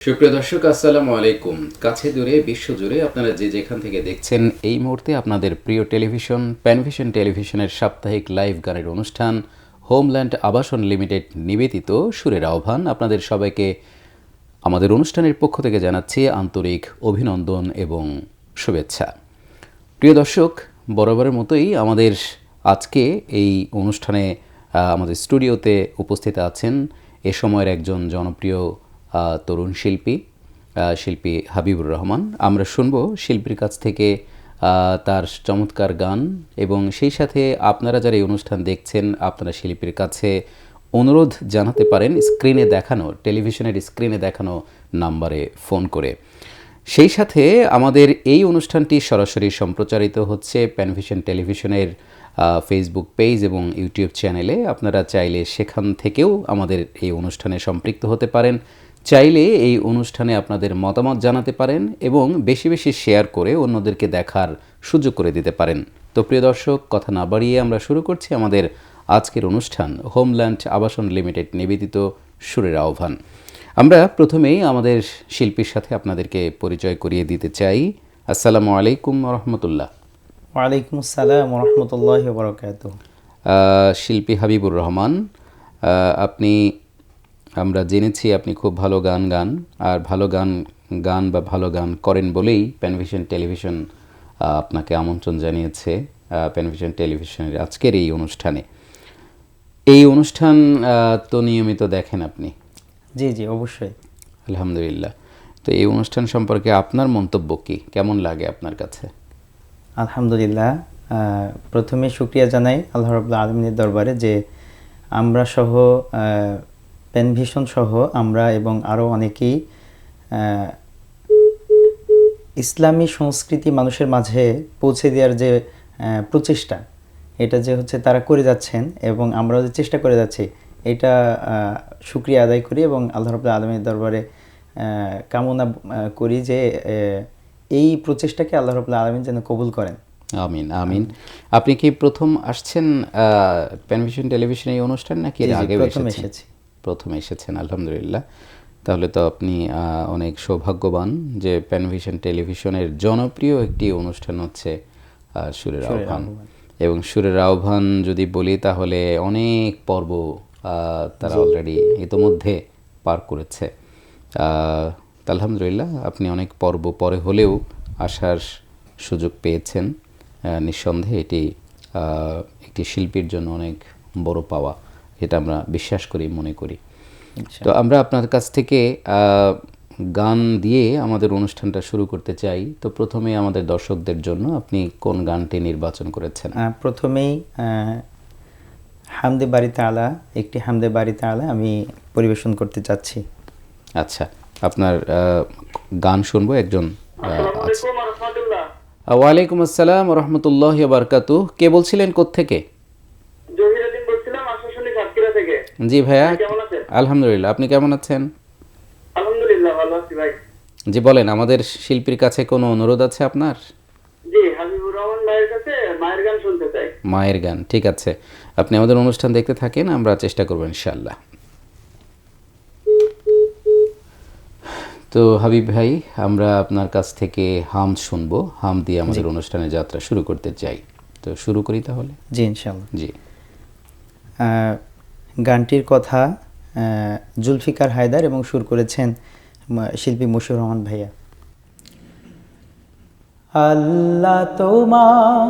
সুপ্রিয় দর্শক, আসসালামু আলাইকুম। কাছে দূরে বিশ্বজুড়ে আপনারা যে যেখান থেকে দেখছেন, এই মুহূর্তে আপনাদের প্রিয় টেলিভিশন প্যানভিশন টেলিভিশনের সাপ্তাহিক লাইভ গানের অনুষ্ঠান হোমল্যান্ড আবাসন লিমিটেড নিবেদিত সুরের আহ্বান আপনাদের সবাইকে আমাদের অনুষ্ঠানের পক্ষ থেকে জানাচ্ছি আন্তরিক অভিনন্দন এবং শুভেচ্ছা। প্রিয় দর্শক, বরাবরের মতোই আমাদের আজকে এই অনুষ্ঠানে আমাদের স্টুডিওতে উপস্থিত আছেন এ সময়ের একজন জনপ্রিয় তরুণ শিল্পী হাবিবুর রহমান। আমরা শুনব শিল্পীর কাছ থেকে তার চমৎকার গান, এবং সেই সাথে আপনারা যারা এই অনুষ্ঠান দেখছেন আপনারা শিল্পীর কাছে অনুরোধ জানাতে পারেন স্ক্রিনে দেখানো, টেলিভিশনের স্ক্রিনে দেখানো নাম্বারে ফোন করে। সেই সাথে আমাদের এই অনুষ্ঠানটি সরাসরি সম্প্রচারিত হচ্ছে প্যানভিশন টেলিভিশনের ফেসবুক পেজ এবং ইউটিউব চ্যানেলে। আপনারা চাইলে সেখান থেকেও আমাদের এই অনুষ্ঠানে সম্পৃক্ত হতে পারেন, চাইলে এই অনুষ্ঠানে আপনাদের মতামত জানাতে পারেন এবং বেশি বেশি শেয়ার করে অন্যদেরকে দেখার সুযোগ করে দিতে পারেন। তো প্রিয় দর্শক, কথা না বাড়িয়ে আমরা শুরু করছি আমাদের আজকের অনুষ্ঠান হোমল্যান্ড আবাসন লিমিটেড নিবেদিত সুরের আহ্বান। আমরা প্রথমেই আমাদের শিল্পীর সাথে আপনাদেরকে পরিচয় করিয়ে দিতে চাই। আসসালামু আলাইকুম রহমতুল্লাহ। ওয়ালাইকুম আসসালাম রহমতুল্লাহ বারাকাতুহু। শিল্পী হাবিবুর রহমান, আপনি, আমরা জেনেছি আপনি খুব ভালো গান আর ভালো গান বা ভালো গান করেন বলেই প্যানভিশন টেলিভিশন আপনাকে আমন্ত্রণ জানিয়েছে প্যানভিশন টেলিভিশনের আজকের এই অনুষ্ঠানে। এই অনুষ্ঠান তো নিয়মিত দেখেন আপনি? জি জি, অবশ্যই। আলহামদুলিল্লাহ। তো এই অনুষ্ঠান সম্পর্কে আপনার মন্তব্য কি, কেমন লাগে আপনার কাছে? আলহামদুলিল্লাহ, প্রথমে শুকরিয়া জানাই আল্লাহ রাব্বুল আলামিনের দরবারে যে আমরা সহ প্যানভিশন সহ আমরা এবং আরও অনেকেই ইসলামী সংস্কৃতি মানুষের মাঝে পৌঁছে দেওয়ার যে প্রচেষ্টা, এটা যে হচ্ছে তারা করে যাচ্ছেন এবং আমরাও যে চেষ্টা করে যাচ্ছি, এটা শুকরিয়া আদায় করি এবং আল্লাহ রাব্বুল আলামিনের দরবারে কামনা করি যে এই প্রচেষ্টাকে আল্লাহ রাব্বুল আলামিন যেন কবুল করেন। আমিন আমিন। আপনি কি প্রথম আসছেন প্যানভিশন টেলিভিশন এই অনুষ্ঠান, নাকি এর আগেও এসেছেন? প্রথম এসেছেন, আলহামদুলিল্লাহ। তাহলে তো আপনি অনেক সৌভাগ্যবান যে প্যানভিশন টেলিভিশনের জনপ্রিয় একটি অনুষ্ঠান হচ্ছে সুরের আহ্বান। এবং সুরের আহ্বান যদি বলি তাহলে অনেক পর্ব তারা অলরেডি ইতোমধ্যে পার করেছে। আলহামদুলিল্লাহ, আপনি অনেক পর্ব পরে হলেও আসার সুযোগ পেয়েছেন। নিঃসন্দেহে এটি একটি শিল্পীর জন্য অনেক বড় পাওয়া, এটা আমরা বিশ্বাস করি, মনে করি। তো আমরা আপনার কাছ থেকে গান দিয়ে আমাদের অনুষ্ঠানটা শুরু করতে চাই। তো প্রথমে আমাদের দর্শকদের জন্য আপনি কোন গানটি নির্বাচন করেছেন? প্রথমেই হামদে বারি তাআলা, একটি হামদে বারি তাআলা আমি পরিবেশন করতে চাচ্ছি। আচ্ছা, আপনার গান শুনবো। একজন ওয়ালাইকুম আসসালাম রহমতুল্লাহ বারকাতুহ। কে বলছিলেন, কোত্থেকে? জি ভাইয়া, আলহামদুলিল্লাহ। আপনি কেমন আছেন? আলহামদুলিল্লাহ, ভালো আছি ভাই। জি বলেন, আমাদের শিল্পীর কাছে কোনো অনুরোধ আছে আপনার? জি, হাবিবুর রহমান ভাইয়ের কাছে মায়ের গান শুনতে চাই। মায়ের গান, ঠিক আছে। আপনি আমাদের অনুষ্ঠান দেখতে থাকেন, আমরা চেষ্টা করব ইনশাআল্লাহ। তো হাবিব ভাই, আমরা আপনার কাছ থেকে হাম শুনবো। হাম দিয়ে আমাদের অনুষ্ঠানের যাত্রা শুরু করতে চাই। তো শুরু করি তাহলে। জি ইনশাআল্লাহ। জি। গানটির কথা জুলফিকার হায়দার এবং সুর করেছেন শিল্পী মশিউর রহমান ভাইয়া। আল্লাহ তোমার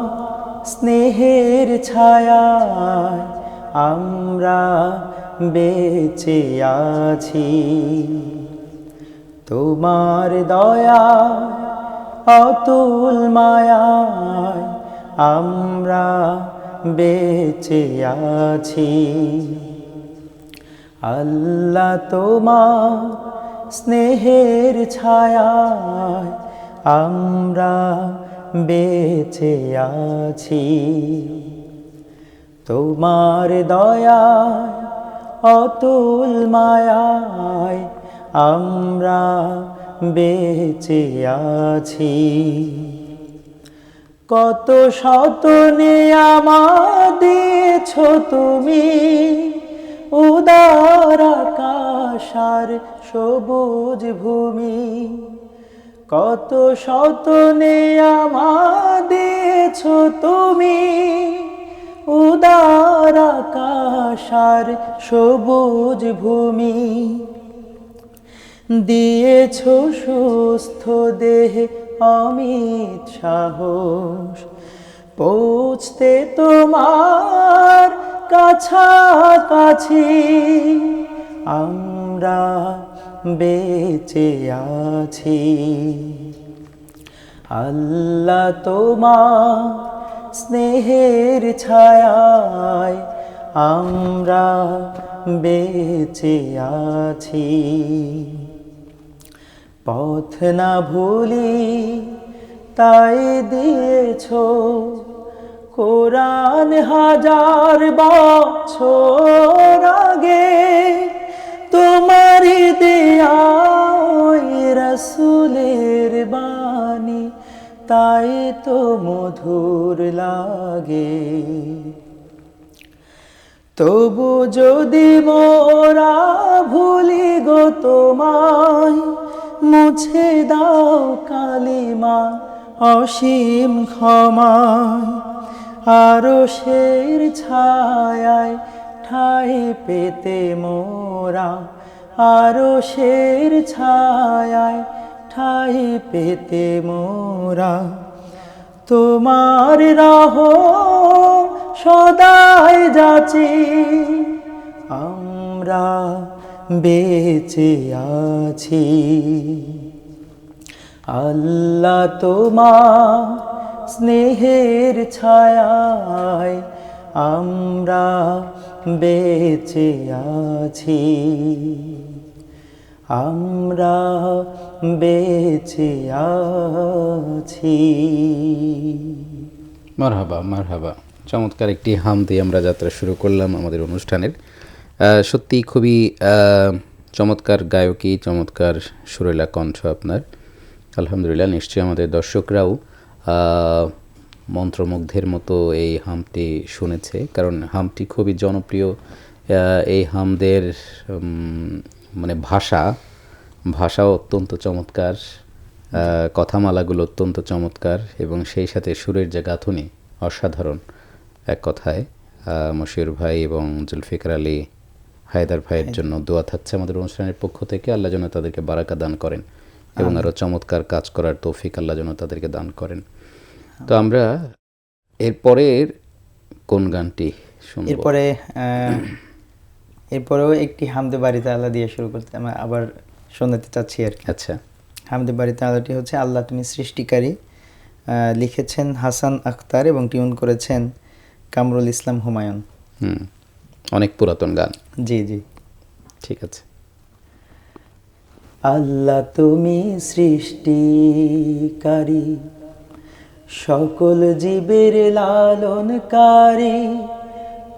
স্নেহের ছায়ায় আমরা বেঁচে আছি, তোমার দয়া অতুল মায়ায় আমরা বেঁচে আছি। আল্লাহ তোমার স্নেহের ছায়ায় আমরা বেঁচে আছি, তোমার দয়ায় অতুল মায়ায় আমরা বেঁচে আছি। কত শত নিয়ামত দিয়েছ তুমি, উদার আকাশ আকাশ আর সবুজ ভূমি, কত শত নেয়ামা দিয়েছ তুমি। উদার আকাশ আর সবুজ ভূমি, দিয়েছ সুস্থ দেহে অমিত সাহস, পৌঁছতে তোমার কাছাকাছি আমরা বেঁচে আছি। আল্লাহ তোমার স্নেহের ছায়ায় আমরা বেঁচে আছি। পথ না ভুলি তাই দিয়েছ কোরআন হাজার বছর আগে, তোমারই দেয়া ওই রাসূলের বাণী তাই তো মধুর লাগে। তবু যদি মোরা ভুলি গো তোমায়, মুছে দাও কালিমা অসীম ক্ষমায়। আরশের ছায়ায় ঠাই পেতে মোরা, আরশের ছায়ায় ঠাই পেতে মোরা। তোমার রহম সদাই যাচি আমরা বেঁচে আছি। আল্লাহ তোমার স্নেহের ছায়ায় আমরা বেঁচে আছি, আমরা বেঁচে আছি। মারহাবা মারহাবা, চমৎকার একটি হাম দিয়ে আমরা যাত্রা শুরু করলাম আমাদের অনুষ্ঠানের। সত্যি খুবই চমৎকার গায়কী, চমৎকার সুরেলা কণ্ঠ আপনার। আলহামদুলিল্লাহ, নিশ্চয়ই আমাদের দর্শকরাও মন্ত্রমুগ্ধের মতো এই হামটি শুনেছে, কারণ হামটি খুবই জনপ্রিয়। এই হামদের মানে ভাষাও অত্যন্ত চমৎকার, কথামালাগুলো অত্যন্ত চমৎকার, এবং সেই সাথে সুরের যে গাঁথুনি অসাধারণ। এক কথায় মশিউর ভাই এবং জুলফিকার আলী হায়দার ভাইয়ের জন্য দোয়া থাকছে আমাদের অনুষ্ঠানের পক্ষ থেকে। আল্লাহ যেন তাদেরকে বারাকা দান করেন এবং আরও চমৎকার কাজ করার তৌফিক আল্লাহ যেন তাদেরকে দান করেন। তো আমরা এরপরের কোন গানটি শুনব? এরপরেও একটি হামদে বাড়ি তাআলা দিয়ে শুরু করতে আমরা আবার শোনাতে চাচ্ছি আর কি। আচ্ছা, হামদে বাড়ি তাআলাটি হচ্ছে আল্লাহ তুমি সৃষ্টিকারী, লিখেছেন হাসান আখতার এবং টিউন করেছেন কামরুল ইসলাম হুমায়ুন। অনেক পুরাতন গান। জি জি, ঠিক আছে। আল্লাহ তুমি সৃষ্টিকারী, সকল জীবের লালনকারী,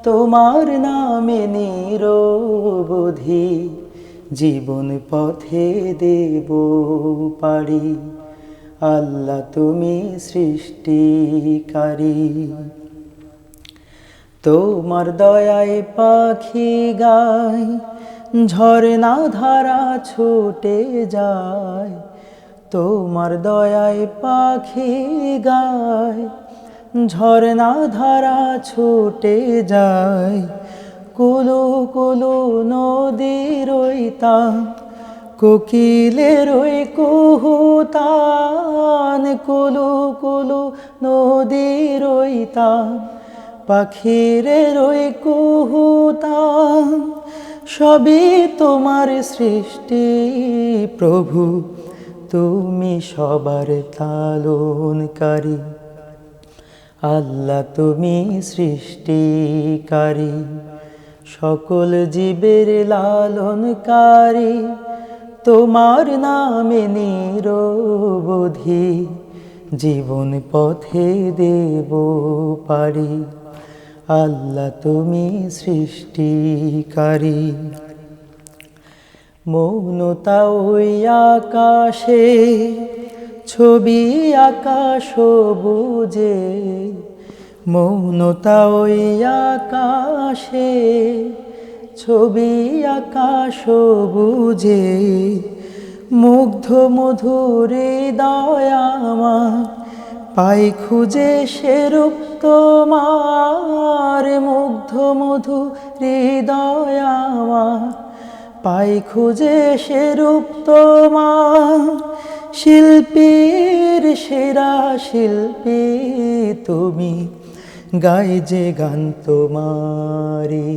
তোমার নামে নিরবধি জীবন পথে দেব পারি। আল্লাহ তুমি সৃষ্টিকারী, তোমার দয়ায় পাখি গায়, ঝরনা ধারা ছুটে যায়। তোমার দয়ায় পাখি গায়, ঝরনা ধারা ছুটে যায়। কুলু কুলু নদীর ওই তান, কোকিলের ওই কুহুতান। কুলু কুলু নদীর ওই তান, পাখিরের ওই কুহুতান। সবই তোমার সৃষ্টি প্রভু, তুমি সবার লালনকারী। আল্লাহ তুমি সৃষ্টিকারী, সকল জীবের লালনকারী। তোমার নামে নিরবধি জীবন পথে দেব পারি। আল্লাহ তুমি সৃষ্টিকারী, মৌনতা ওই আকাশে, ছবি আকাশ বুঝে। মৌনতা ওই আকাশে, ছবি আঁকা সবুজে মুগ্ধ মধুর হৃদয় আমার, পাই খুঁজে সেরূপ তোমার, মুগ্ধ মধু হৃদয় আমার, পাই খুঁজে সেরূপ তোমার। শিল্পীর সেরা শিল্পী তুমি, গাই যে গান তোমারি।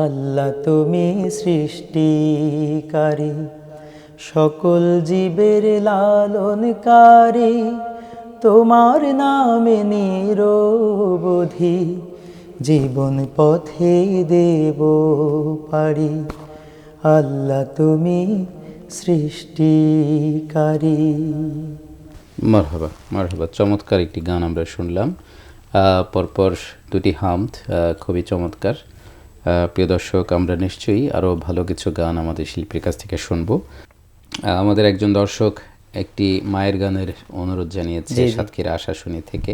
আল্লাহ তুমি সৃষ্টিকারী, সকল জীবের লালনকারী, তোমার নামে নিরবধি জীবন পথে দেব পারি। আল্লাহ তুমি সৃষ্টিকারী। মারহাবা মারহাবা, চমৎকার একটি গান আমরা শুনলাম। পরপর দুটি হামদ, খুবই চমৎকার। প্রিয় দর্শক, আমরা নিশ্চয়ই আরও ভালো কিছু গান আমাদের শিল্পীর কাছ থেকে শুনবো। আমাদের একজন দর্শক একটি মায়ের গানের অনুরোধ জানিয়েছে সাতক্ষীরা আশাশুনি থেকে।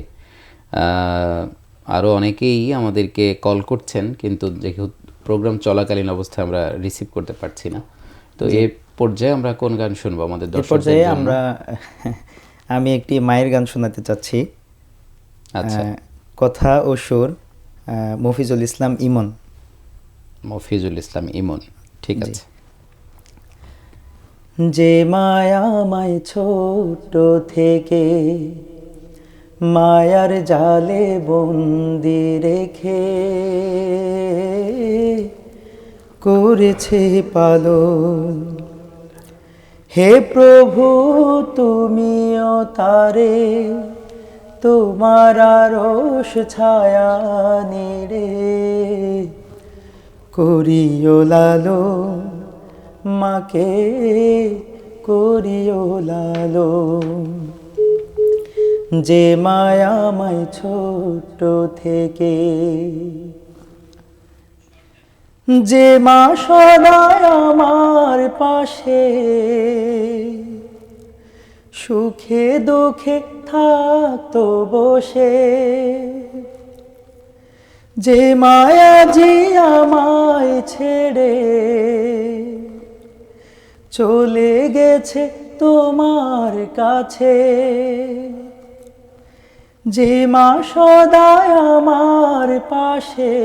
আরও অনেকেই আমাদেরকে কল করছেন, কিন্তু যেহেতু প্রোগ্রাম চলাকালীন অবস্থায় আমরা রিসিভ করতে পারছি না। তো এই পর্যায়ে আমরা কোন গান শুনবো আমাদের দর্শকদের পর্যায়ে? জন্য? আমি একটি মায়ের গান শোনাতে চাচ্ছি। আচ্ছা, কথা ও সুর মফিজুল ইসলাম ইমন। মফিজুল ইসলাম ইমন, ঠিক আছে। যে মায়া আমায় ছোট থেকে মায়ার জালে বন্দি রেখে করেছে পালন, হে প্রভু তুমিও তারে তোমার আরশ ছায়া নিড়ে করিও লালন, মাকে করিও লালন। যে মায়া আমায় ছোট থেকে, যে মা সদায় আমার পাশে সুখে দুঃখে থাকতো বসে, যে মায়া জি আমায় ছেড়ে চলে গেছে তোমার কাছে, যে মা সদায় আমার পাশে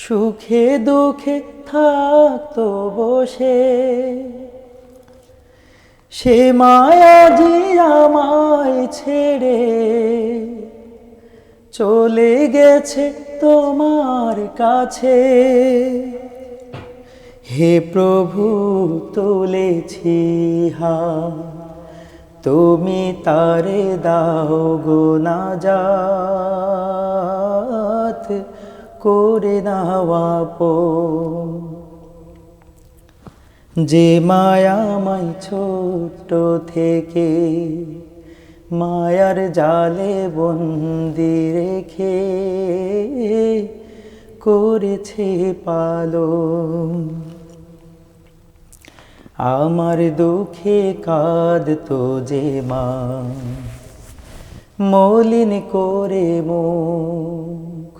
সুখে দুঃখে থাকতো বসে, সে মায়া জি আমায় ছেড়ে চলে গেছে তোমার কাছে। হে প্রভু তুলেছি হাত, তুমি তারে দাও গো নাজাত, করে নাও আপন। যে মায়া আমায় ছোট থেকে মায়ার জালে বন্দি রেখে করেছে পালন, আমার দুঃখে কাঁদতো যে মা মলিন করে মুখ,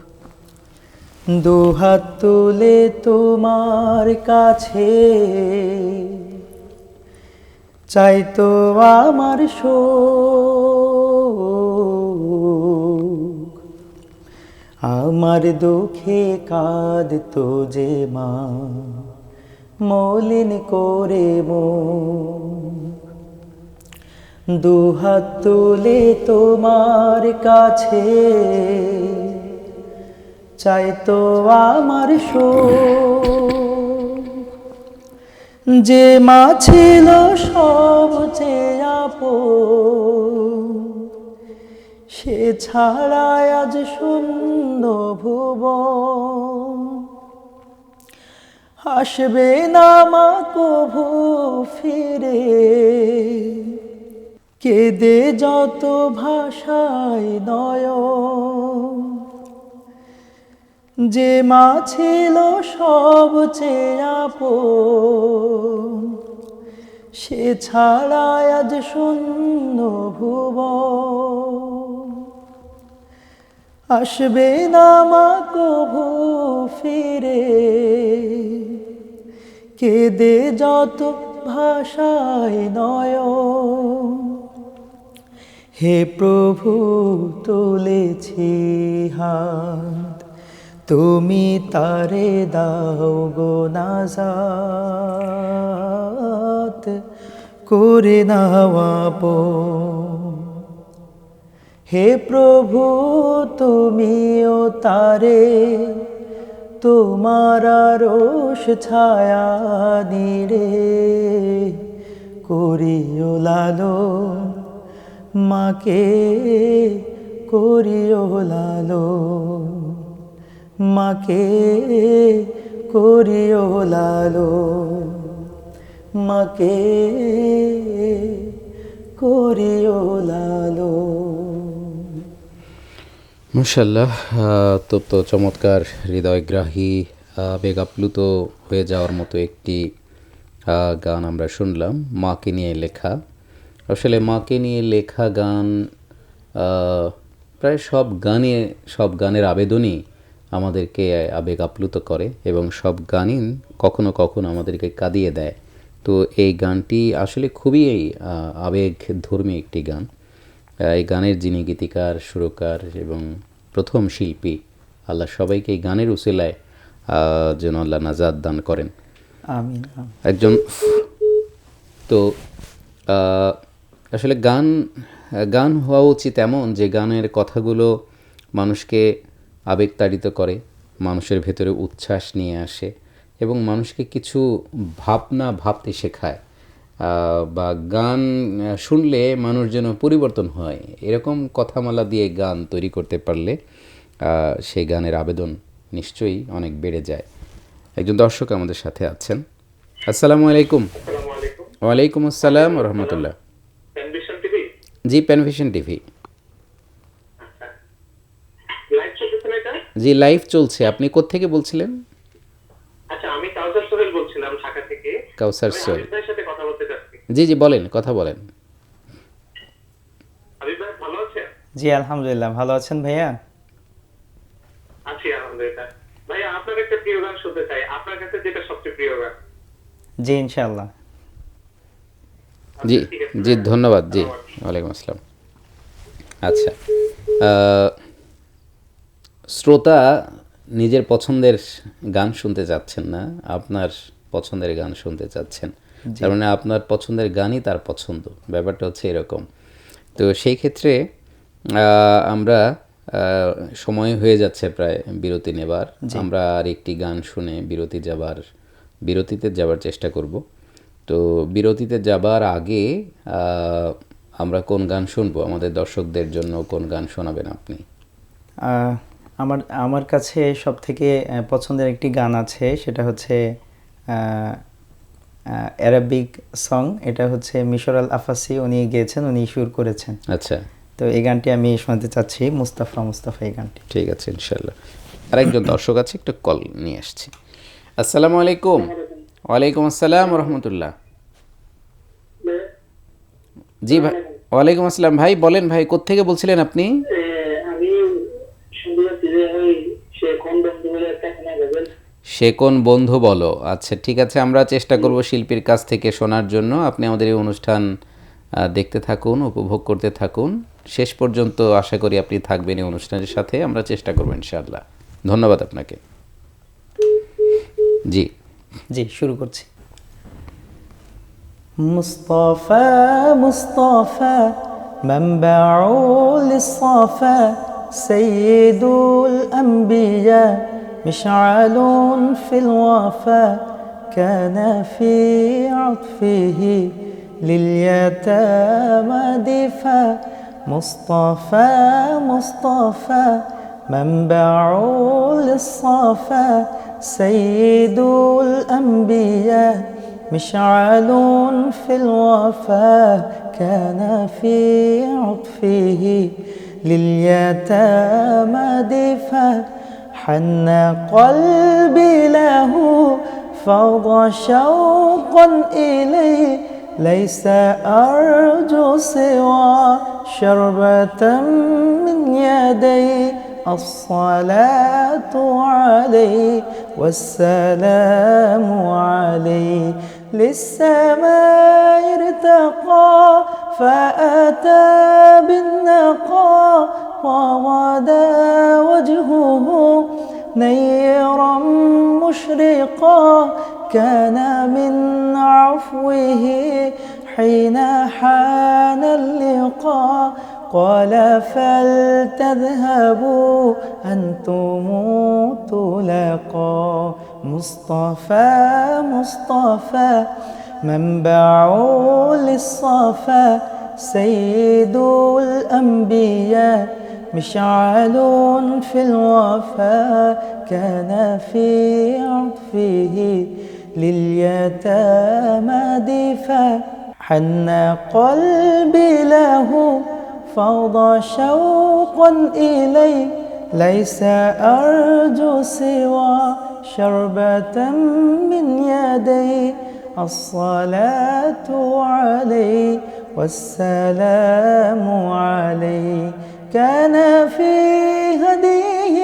দুহাত তুলে তোমার কাছে চাইতো আমার সুখ, আমার দুঃখে কাঁদতো যে মা মলিন করে মুখ, দুহাত তুলে তোমার কাছে চাইতো আমার সুখ। যে মা ছিল সবচেয়ে আপন, সে ছাড়া আজ শূন্য ভুবন, আসবে না মা কভু ফিরে, কেঁদে যত ভাষায় নয়ন। যে মা ছিল সবচেয়ে আপন, সে ছাড়া আজ শূন্য ভুবন, আসবে না মা কভু ফিরে, কেঁদে যত ভাষায় নয়ন, হে প্রভু তুলেছি হাত, তুমি তারে দাও গো নাজাত, করে নাও আপন। হে প্রভু তুমিও তারে তোমার আরশ ছায়া নিরে করিও লালন, মাকে করিও লালন, মাকে করিও লালন, মাকে করিও লালন। মাশাআল্লাহ, অত্যন্ত চমৎকার, হৃদয়গ্রাহী, আবেগ আপ্লুত হয়ে যাওয়ার মতো একটি গান আমরা শুনলাম, মাকে নিয়ে লেখা। আসলে মাকে নিয়ে লেখা গান, প্রায় সব গানের আবেদনই আমাদেরকে আবেগ আপ্লুত করে এবং সব গানই কখনো কখনো আমাদেরকে কাঁদিয়ে দেয়। তো এই গানটি আসলে খুবই আবেগধর্মী একটি গান। এই গানের যিনি গীতিকার, সুরকার এবং প্রথম শিল্পী, আল্লাহ সবাইকে এই গানের উসিলায় যেন আল্লাহ নাজাত দান করেন, আমিন। একজন। তো আসলে গান হওয়া উচিত এমন যে গানের কথাগুলো মানুষকে আবেগতাড়িত করে, মানুষের ভেতরে উচ্ছ্বাস নিয়ে আসে এবং মানুষকে কিছু ভাবনা ভাবতে শেখায়, বা গান শুনলে মানুষ যেন পরিবর্তন হয়, এরকম কথামালা দিয়ে গান তৈরি করতে পারলে সেই গানের আবেদন নিশ্চয়ই অনেক বেড়ে যায়। একজন দর্শক আমাদের সাথে আছেন। আসসালামু আলাইকুম। আসসালামু আলাইকুম। ওয়ালাইকুম আসসালাম ওয়া রাহমাতুল্লাহ। পেনভিশন টিভি জি, পেনভিশন টিভি। লাইভ চলতেছে না এটা? জি, লাইভ চলছে। আপনি কোত্থেকে বলছিলেন? আচ্ছা, আমি কাউসার সোহেল বলছিলাম ঢাকা থেকে। কাউসার আমি সোহেল। হাবিব ভাইয়ের সাথে কথা বলতে চাচ্ছি। জি জি, বলেন, কথা বলেন। হাবিব ভাই ভালো আছেন? জি আলহামদুলিল্লাহ, ভালো আছেন ভাইয়া? আছি আলহামদুলিল্লাহ। ভাইয়া, আপনার একটা প্রিয় গান শুনতে চাই, আপনার কাছে যেটা সবচেয়ে প্রিয় গান। জি ইনশাআল্লাহ। জি আচ্ছা, ঠিক আছে জি, ভাইয়া। ধন্যবাদ। জি, ধন্যবাদ। ওয়ালাইকুম আসসালাম। আচ্ছা, শ্রোতা নিজের পছন্দের গান শুনতে চাচ্ছেন না, আপনার পছন্দের গান শুনতে চাচ্ছেন। তার মানে আপনার পছন্দের গানই তার পছন্দ, ব্যাপারটা হচ্ছে এরকম। তো সেই ক্ষেত্রে আমরা সময় হয়ে যাচ্ছে প্রায় বিরতি নেবার। আমরা আর একটি গান শুনে বিরতিতে যাবার চেষ্টা করব। তো বিরতিতে যাবার আগে আমরা কোন গান শুনবো? আমাদের দর্শকদের জন্য কোন গান শোনাবেন আপনি? আমার কাছে সব থেকে পছন্দের একটি গান আছে, সেটা হচ্ছে অ্যারাবিক সং। এটা হচ্ছে মিশর আল আফাসি উনি গেয়েছেন, উনি সুর করেছেন। আচ্ছা, তো এই গানটি আমি শুনতে চাচ্ছি, মুস্তাফা মুস্তাফা এই গানটি। ঠিক আছে, ইনশাল্লাহ। আরেকজন দর্শক আছে, একটু কল নিয়ে আসছি। আসসালামু আলাইকুম। ওয়ালাইকুম আসসালাম ওয়া রাহমাতুল্লাহ। জি ভাই, ওয়ালাইকুম আসসালাম। ভাই বলেন, ভাই কোত্থেকে বলছিলেন আপনি? আমি শুনতে পাচ্ছি যে ওই সে কোন বন্ধু বলে একটা শোনা যাবেন। সে কোন বন্ধু বলো। আচ্ছা, ঠিক আছে, আমরা চেষ্টা করব শিল্পীর কাছ থেকে শোনার জন্য। আপনি আমাদের এই অনুষ্ঠান দেখতে থাকুন, উপভোগ করতে থাকুন, শেষ পর্যন্ত আশা করি আপনি থাকবেন এই অনুষ্ঠানের সাথে। আমরা চেষ্টা করব ইনশাআল্লাহ। ধন্যবাদ আপনাকে। জি জি, শুরু করছি। মুস্তাফা মুস্তাফা منبع للصفا سيد الأنبياء مشعل في الوفا كان في عطفه لليتامى دفا مصطفى مصطفى منبع للصفا سيد الأنبياء مشعل في الوفا كان في عطفه لليتامى دفا حن قلبي له فاض شوقا إليه ليس أرجو سوى شربة من يدي الصلاة عليه والسلام عليه للسماء ارتقى فأتى بالنقى وغدا وجهه نيرا مشرقا كان من عفوه حين حان اللقاء قال فلتذهبوا أنتم طلقا مصطفى مصطفى منبع للصفا سيد الأنبياء مشعل في الوفا كان في عطفه لليتامى دفا حن قلبي له فوضى شوقا إليه ليس أرجو سوى شربة من يدي الصلاة عليه والسلام عليه كان في هديه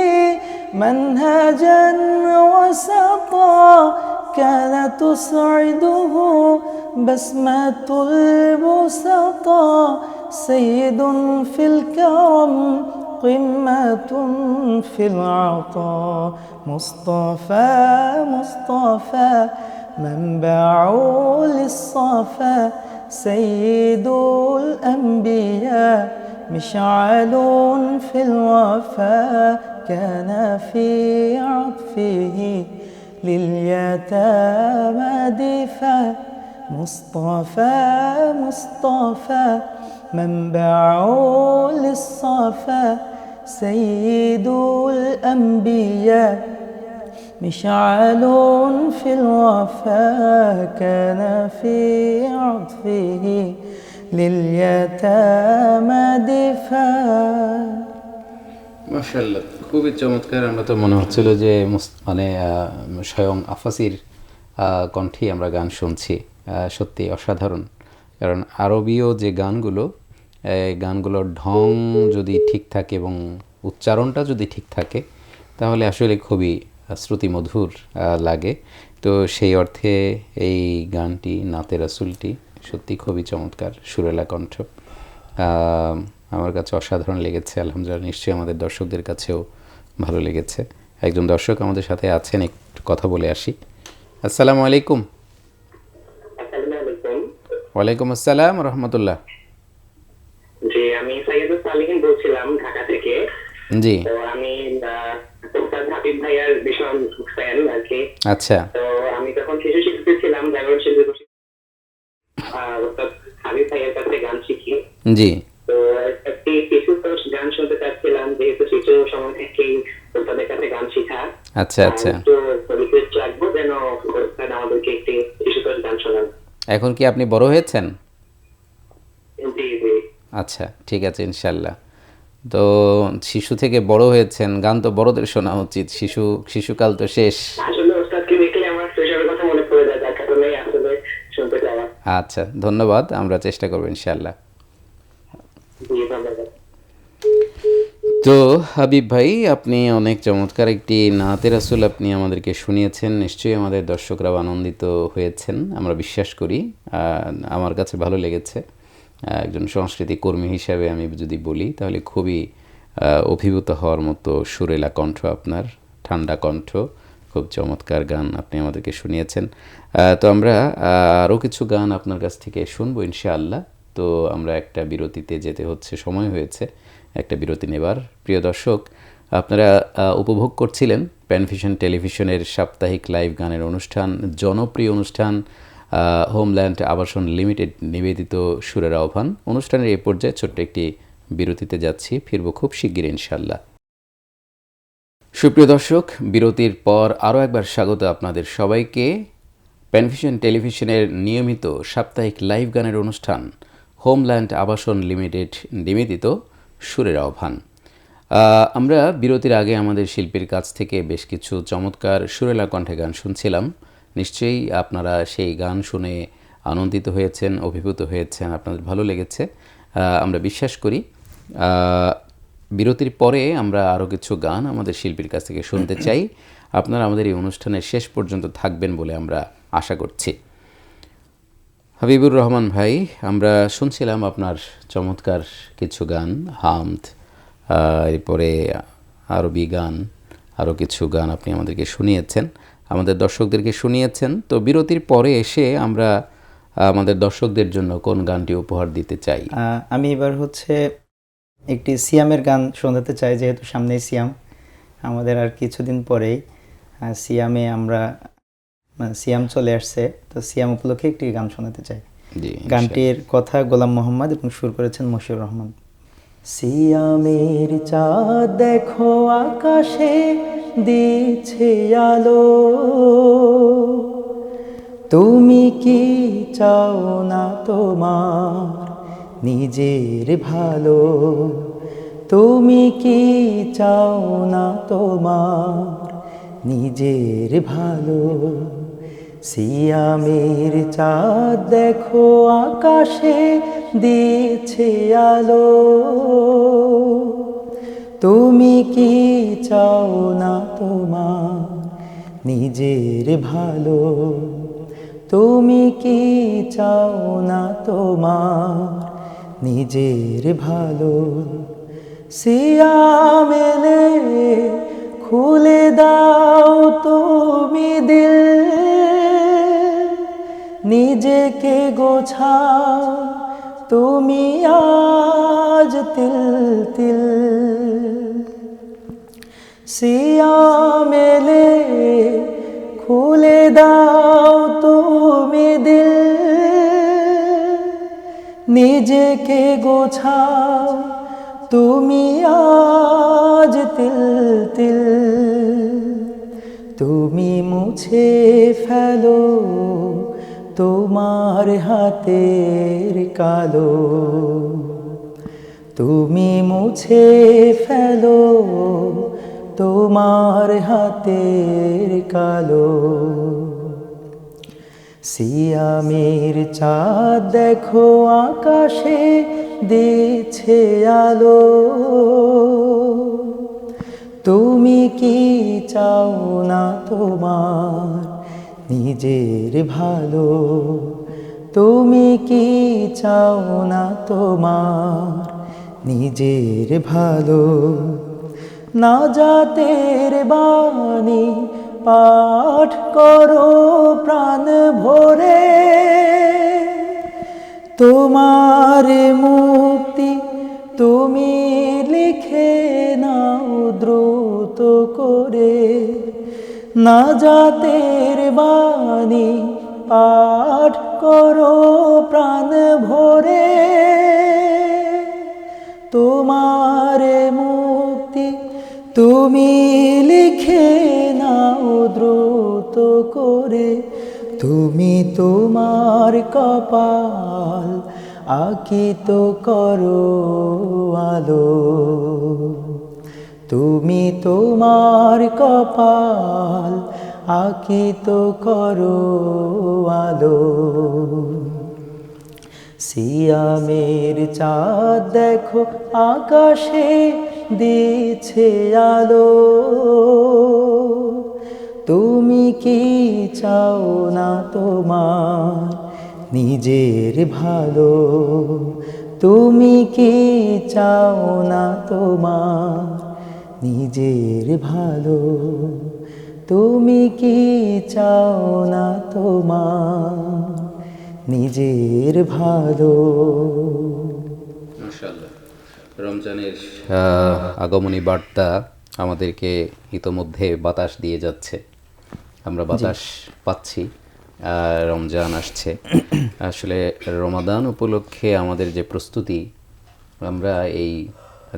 منهجا وسطا كان تسعده بسمة البسطا سيد في الكرم قمة في العطاء مصطفى مصطفى منبع للصفا سيد الأنبياء مشعل في الوفا كان في عطفه لليتامى دفا مصطفى مصطفى منبع للصفا سيد الأنبياء مشعل في الوفا كان في عطفه لليتامى دفا মাশাআল্লাহ, খুবই চমৎকার। আমরা তো মনে হচ্ছিল যে মানে স্বয়ং আফাসির কণ্ঠে আমরা গান শুনছি। সত্যি অসাধারণ, কারণ আরবীয় যে গানগুলো, গানগুলোর ঢং যদি ঠিক থাকে এবং উচ্চারণটা যদি ঠিক থাকে তাহলে আসলে খুবই শ্রুতিমধুর লাগে। তো সেই অর্থে এই গানটি নাতে রাসূলটি সত্যি খুবই চমৎকার, সুরেলা কণ্ঠ, আমার কাছে অসাধারণ লেগেছে। আলহামদুলিল্লাহ, নিশ্চয়ই আমাদের দর্শকদের কাছেও ভালো লেগেছে। একজন দর্শক আমাদের সাথে আছেন, একটু কথা বলে আসি। আসসালামু আলাইকুম। ওয়ালাইকুম আসসালাম রহমতুল্লাহ। জি, আমি সাইয়্যিদুস সালিহিন বলছিলাম ঢাকা থেকে। জি, তো আমি উস্তাদ হাবিব ভাইয়ার ভীষণ ফ্যান আর কি। আচ্ছা, তো আমি যখন শিশু শিল্পী ছিলাম, জাগরণ শিল্পী উস্তাদ হাবিব ভাইয়ের কাছে গান শিখি। জি, তো একটি শিশু গান শুনতে চাচ্ছিলাম, যেহেতু শিশু সময় থেকেই উস্তাদের কাছে গান শিখা। আচ্ছা আচ্ছা। তো রিকোয়েস্ট রাখবো যেন উস্তাদ আমাদেরকে একটি শিশু গান শোনান। এখন কি আপনি বড় হয়েছেন? জি জি। আচ্ছা, ঠিক আছে, ইনশাল্লাহ। তো শিশু থেকে বড় হয়েছেন, গান তো বড়দের শোনা উচিত, শিশুকাল তো শেষ। আসলে ওস্তাদকে দেখলে আমার শৈশবের কথা মনে পড়ে যায়, যার কারণে আসলে শুনতে চাওয়া। আচ্ছা, ধন্যবাদ, আমরা চেষ্টা করব ইনশাল্লাহ। জি, ধন্যবাদ। তো হাবিব ভাই, আপনি অনেক চমৎকার একটি নাতে রাসূল আপনি আমাদেরকে শুনিয়েছেন। নিশ্চয়ই আমাদের দর্শকরাও আনন্দিত হয়েছেন, আমরা বিশ্বাস করি। আমার কাছে ভালো লেগেছে। একজন সংস্কৃতি কর্মী হিসাবে আমি যদি বলি তাহলে খুবই অভিভূত হওয়ার মতো সুরেলা কণ্ঠ আপনার, ঠান্ডা কণ্ঠ, খুব চমৎকার গান আপনি আমাদেরকে শুনিয়েছেন। তো আমরা আরও কিছু গান আপনার কাছ থেকে শুনবো ইনশাআল্লাহ। তো আমরা একটা বিরতিতে যেতে হচ্ছে, সময় হয়েছে একটা বিরতি নেবার। প্রিয় দর্শক, আপনারা উপভোগ করছিলেন প্যানভিশন টেলিভিশনের সাপ্তাহিক লাইভ গানের অনুষ্ঠান, জনপ্রিয় অনুষ্ঠান হোমল্যান্ড আবাসন লিমিটেড নিবেদিত সুরের আহ্বান। অনুষ্ঠানের এই পর্যায়ে ছোট্ট একটি বিরতিতে যাচ্ছি, ফিরব খুব শিগগির ইনশাল্লাহ। সুপ্রিয় দর্শক, বিরতির পর আরও একবার স্বাগত আপনাদের সবাইকে প্যানভিশন টেলিভিশনের নিয়মিত সাপ্তাহিক লাইভ গানের অনুষ্ঠান হোমল্যান্ড আবাসন লিমিটেড নিবেদিত সুরের আহ্বান। আমরা বিরতির আগে আমাদের শিল্পীর কাছ থেকে বেশ কিছু চমৎকার সুরেলা কণ্ঠে গান শুনছিলাম। নিশ্চয়ই আপনারা সেই গান শুনে আনন্দিত হয়েছেন, অভিভূত হয়েছেন, আপনাদের ভালো লেগেছে আমরা বিশ্বাস করি। বিরতির পরে আমরা আরও কিছু গান আমাদের শিল্পীর কাছ থেকে শুনতে চাই। আপনারা আমাদের এই অনুষ্ঠানের শেষ পর্যন্ত থাকবেন বলে আমরা আশা করছি। হাবিবুর রহমান ভাই, আমরা শুনছিলাম আপনার চমৎকার কিছু গান, হামদ, এরপরে আরবি গান, আরও কিছু গান আপনি আমাদেরকে শুনিয়েছেন, আমাদের দর্শকদেরকে শুনিয়েছেন। তো বিরতির পরে এসে আমরা আমাদের দর্শকদের জন্য কোন গানটি উপহার দিতে চাই? আমি এবার হচ্ছে একটি সিয়ামের গান শোনাতে চাই, যেহেতু সামনেই সিয়াম, আমাদের আর কিছুদিন পরেই সিয়ামে আমরা সিয়াম চলে আসছে, তো সিয়াম উপলক্ষে একটি গান শোনাতে চাই। জি, গানটির কথা গোলাম মোহাম্মদ এবং সুর করেছেন মশিউর রহমান। সিয়ামের চাঁদ দেখো আকাশে দিচ্ছে আলো, তুমি কি চাও না তোমার নিজের ভালো, তুমি কি চাও না তোমার নিজের ভালো। সিয়ামের চাঁদ দেখো আকাশে দিচ্ছে আলো, তুমি কি চাও না তোমার নিজের ভালো, তুমি কি চাও না তোমার নিজের ভালো। সিয়াম এলে খুলে দাও তুমি দিল, নিজেকে গোছাও তুমি আজ তিল তিল। সিয়াম এলে খুলে দাও তুমি দিল, নিজেকে গোছাও তুমি আজ তিল তিল। তুমি মুছে ফেলো তোমার হাতের কালো, তুমি মুছে ফেলো তোমার হাতের কালো। সিয়ামের চাঁদ দেখো আকাশে দিচ্ছে আলো, তুমি কি চাও না তোমার নিজের ভালো, তুমি কি চাও না তোমার নিজের ভালো। নাজাতের বাণী পাঠ করো প্রাণ ভরে, তোমার মুক্তি তুমি লিখে নাও দ্রুত করে। নাজাতের বাণী পাঠ করো প্রাণ ভরে, তোমার মুক্তি তুমি লিখে নাও দ্রুত করে। তুমি তোমার কপাল আকিত করো আলো, তুমি তোমার কপাল আকিত করো আলো। সিয়ামের চাঁদ দেখো আকাশে দিচ্ছে আলো, তুমি কি চাও না তোমার নিজের ভালো, তুমি কি চাও না তোমার নিজের ভালো, তুমি কি চাও না তোমার নিজের ভালো। মাশাআল্লাহ, রমজানের আগমনী বার্তা আমাদেরকে ইতোমধ্যে বাতাস দিয়ে যাচ্ছে, আমরা বাতাস পাচ্ছি, রমজান আসছে। আসলে রমাদান উপলক্ষে আমাদের যে প্রস্তুতি, আমরা এই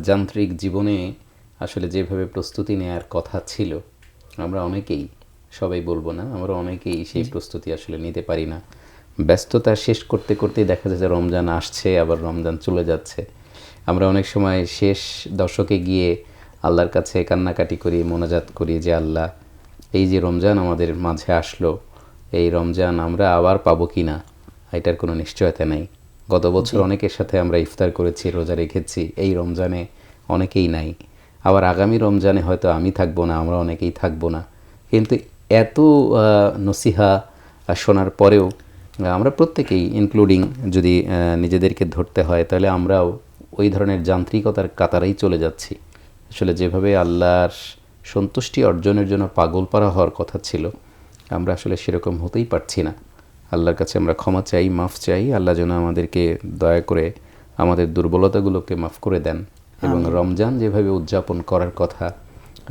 যান্ত্রিক জীবনে আসলে যেভাবে প্রস্তুতি নেওয়ার কথা ছিল, আমরা অনেকেই, সবাই বলবো না, আমরা অনেকেই সেই প্রস্তুতি আসলে নিতে পারি না। ব্যস্ততা শেষ করতে করতেই দেখা যায় যে রমজান আসছে, আবার রমজান চলে যাচ্ছে। আমরা অনেক সময় শেষ দশকে গিয়ে আল্লাহর কাছে কান্নাকাটি করি, মোনাজাত করি যে আল্লাহ, এই যে রমজান আমাদের মাঝে আসলো, এই রমজান আমরা আবার পাবো কি না এটার কোনো নিশ্চয়তা নেই। গত বছর অনেকের সাথে আমরা ইফতার করেছি, রোজা রেখেছি, এই রমজানে অনেকেই নাই। আবার আগামী রমজানে হয়তো আমি থাকবো না, আমরা অনেকেই থাকবো না। কিন্তু এত নসিহা শোনার পরেও আমরা প্রত্যেকেই, ইনক্লুডিং যদি নিজেদেরকে ধরতে হয়, তাহলে আমরাও ওই ধরনের যান্ত্রিকতার কাতারেই চলে যাচ্ছি। আসলে যেভাবে আল্লাহর সন্তুষ্টি অর্জনের জন্য পাগল পারা হওয়ার কথা ছিল, আমরা আসলে সেরকম হতেই পারছি না। আল্লাহর কাছে আমরা ক্ষমা চাই, মাফ চাই। আল্লাহ যেন আমাদেরকে দয়া করে আমাদের দুর্বলতাগুলোকে মাফ করে দেন, এবং রমজান যেভাবে উদযাপন করার কথা,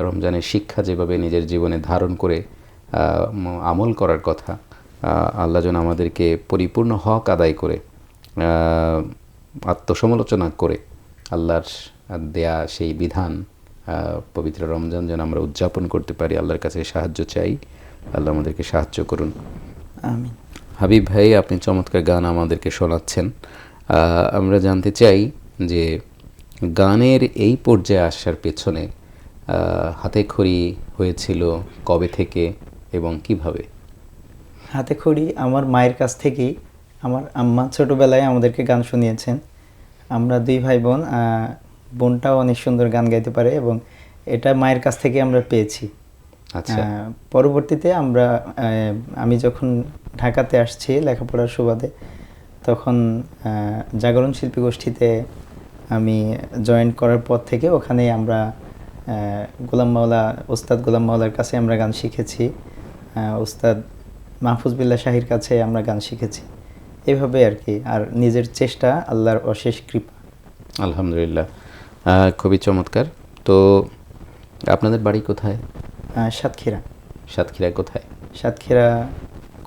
রমজানের শিক্ষা যেভাবে নিজের জীবনে ধারণ করে আমল করার কথা, আল্লাহ যেন আমাদেরকে পরিপূর্ণ হক আদায় করে আত্মসমালোচনা করে আল্লাহর দেয়া সেই বিধান পবিত্র রমজান যেন আমরা উদযাপন করতে পারি। আল্লাহর কাছে সাহায্য চাই, আল্লাহ আমাদেরকে সাহায্য করুন। আমিন। হাবিব ভাই, আপনি চমৎকার গান আমাদেরকে শোনাচ্ছেন। আমরা জানতে চাই যে গানের এই পর্যায়ে আসার পেছনে হাতেখড়ি হয়েছিল কবে থেকে এবং কিভাবে? হাতেখড়ি আমার মায়ের কাছ থেকেই। আমার আম্মা ছোটোবেলায় আমাদেরকে গান শুনিয়েছেন। আমরা 2 ভাই বোন, বোনটাও অনেক সুন্দর গান গাইতে পারে এবং এটা মায়ের কাছ থেকে আমরা পেয়েছি। আচ্ছা। পরবর্তীতে আমি যখন ঢাকাতে আসছি লেখাপড়ার সুবাদে, তখন জাগরণ শিল্পী গোষ্ঠীতে আমি জয়েন করার পর থেকে ওখানে আমরা ওস্তাদ গোলাম মাওলার কাছে আমরা গান শিখেছি, ওস্তাদ মাহফুজ বিল্লাহ শাহীর কাছে আমরা গান শিখেছি। এভাবে আর কি, আর নিজের চেষ্টা, আল্লাহর অশেষ কৃপা। আলহামদুলিল্লাহ, খুবই চমৎকার। তো আপনাদের বাড়ি কোথায়? সাতক্ষীরা। সাতক্ষীরা কোথায়? সাতক্ষীরা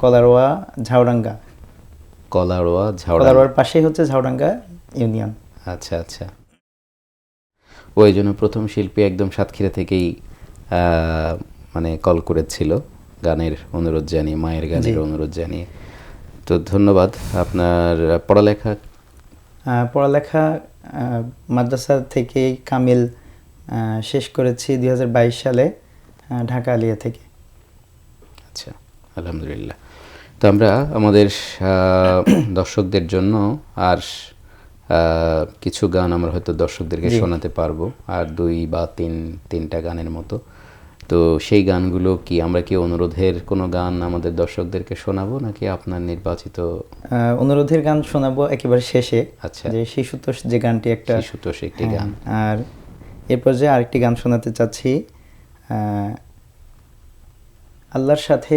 কলারোয়া ঝাউডাঙ্গা। কলারোয়ার পাশেই হচ্ছে ঝাউডাঙ্গা ইউনিয়ন। আচ্ছা আচ্ছা। ওই জন্য প্রথম শিল্পী একদম সাতক্ষীরা থেকেই মানে কল করেছিল গানের অনুরোধ জানিয়ে, মায়ের গানের অনুরোধ জানিয়ে। তো ধন্যবাদ। আপনার পড়ালেখা মাদ্রাসা থেকেই কামিল শেষ করেছি 2022 সালে ঢাকা আলিয়া থেকে। আচ্ছা, আলহামদুলিল্লাহ। তো আমরা আমাদের দর্শকদের জন্য আর কিছু গান আমরা হয়তো দর্শকদেরকে শোনাতে পারবো, আর 2 বা 3টা গানের মতো। তো সেই গানগুলো কি আমরা কি অনুরোধের কোনো গান আমাদের দর্শকদেরকে শোনাবো, নাকি আপনার নির্বাচিত? অনুরোধের গান শোনাবো একেবারে শেষে। আচ্ছা, যে শিশুতোষ যে গানটি, শিশুতোষ একটি গান। আর এরপর যে আরেকটি গান শোনাতে চাচ্ছি, আল্লাহর সাথে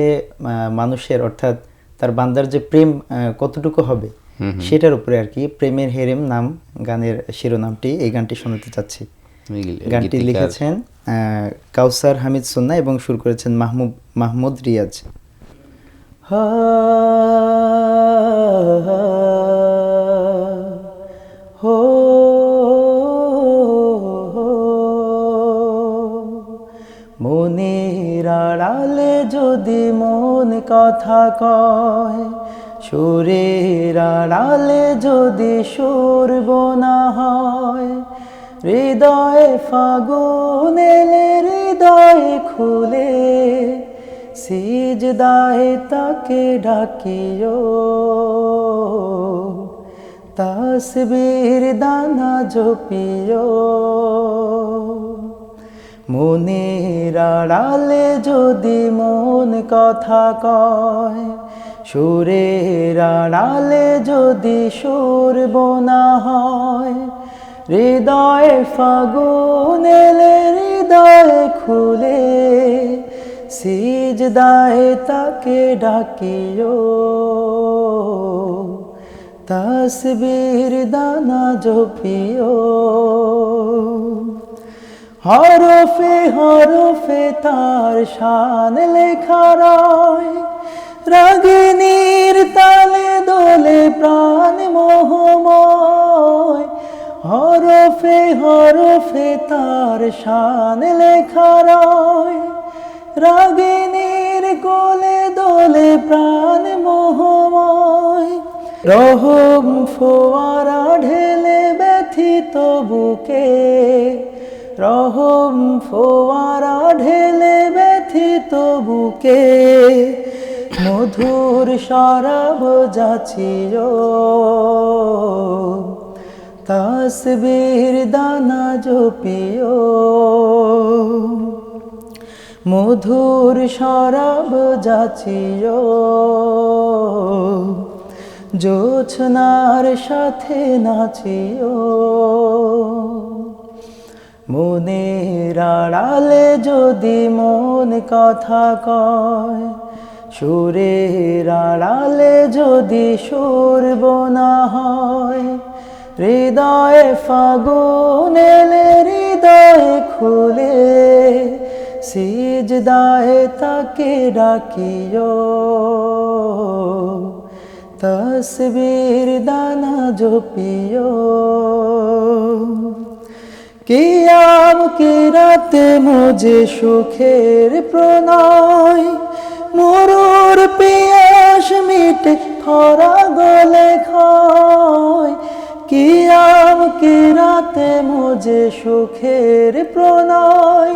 মানুষের, অর্থাৎ তার বান্দার যে প্রেম কতটুকু হবে সেটার উপরে আর কি, প্রেমের হেরেম নাম গানের শিরোনামটি। এই গানটি শোনাতে চাচ্ছি। গানটি লিখেছেন কাউসার হামিদ সুন্না এবং সুর করেছেন মাহমুদ রিয়াজ। মনের আড়ালে যদি মন কথা কয়, সুরের আড়ালে যদি সুর বোনা হয়, হৃদয়ে ফাগুন এলে হৃদয়ে খুলে, সিজদায়ে তাকে ডাকিও, তাসবির দানা জপিও। মনের আড়ালে যদি মন কথা কয়, সুরের আড়ালে যদি সুর বোনা হয়, হৃদয়ে ফাগুন এলে হৃদয়ে খুলে, সিজদায়ে তাকে ডাকিও, তাসবির দানা জপিও। হরফে হরফে তার শান লেখা রয়, রাগিনীর তালে দোলে প্রাণ মোহময়। হরফে হরফে তার শান লেখা রয়, রাগিনীর কোলে দোলে প্রাণ মোহময়। রহম ফোয়ারা ঢেলে ব্যথিত বুকে, রহম ফোয়ারা ঢেলে ব্যথিত বুকে, মধুর শরাব যাচিও, তাসবির দানা জপিও, মধুর শরাব যাচিও, জোছনার সাথে নাচিও। মনের আড়ালে যদি মন কথা কয়, সুরের আড়ালে যদি সুর বোনা হয়, হৃদয়ে ফাগুন এলে হৃদয়ে খুলে, সিজদায়ে তাকে ডাকিও, তাসবির দানা জপিও। কিয়াম কি রাতে মুঝে সুখের প্রণয়, মরুর পিয়াস মিটে খরা গলে খায়। কিয়াম কি রাতে মুঝে সুখের প্রণয়,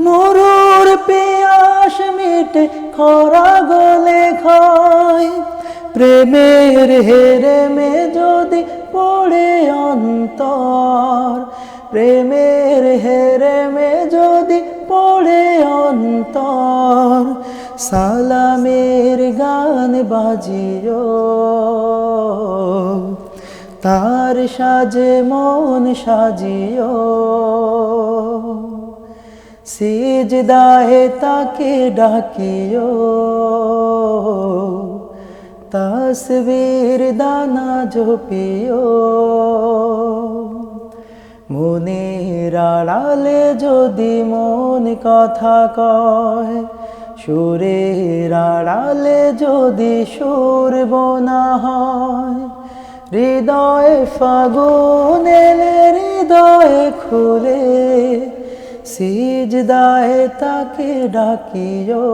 মরুর পিয়াস মিটে খরা গলে খায়। প্রেমের হেরেমে যদি পড়ে অন্তর, প্রেমের হেরেমে যদি পড়ে অন্তর, সালামের গান বাজিও, তার সাজে মন সাজিও। সিজদায়ে তাকে ডাকিও, তাসবির দানা জপিও। মনের আড়ালে যদি মন কথা কয়, সুরের আড়ালে যদি সুর বোনা হয়, হৃদয়ে ফাগুন এলে হৃদয়ে খুলে, সিজদায়ে তাকে ডাকিও,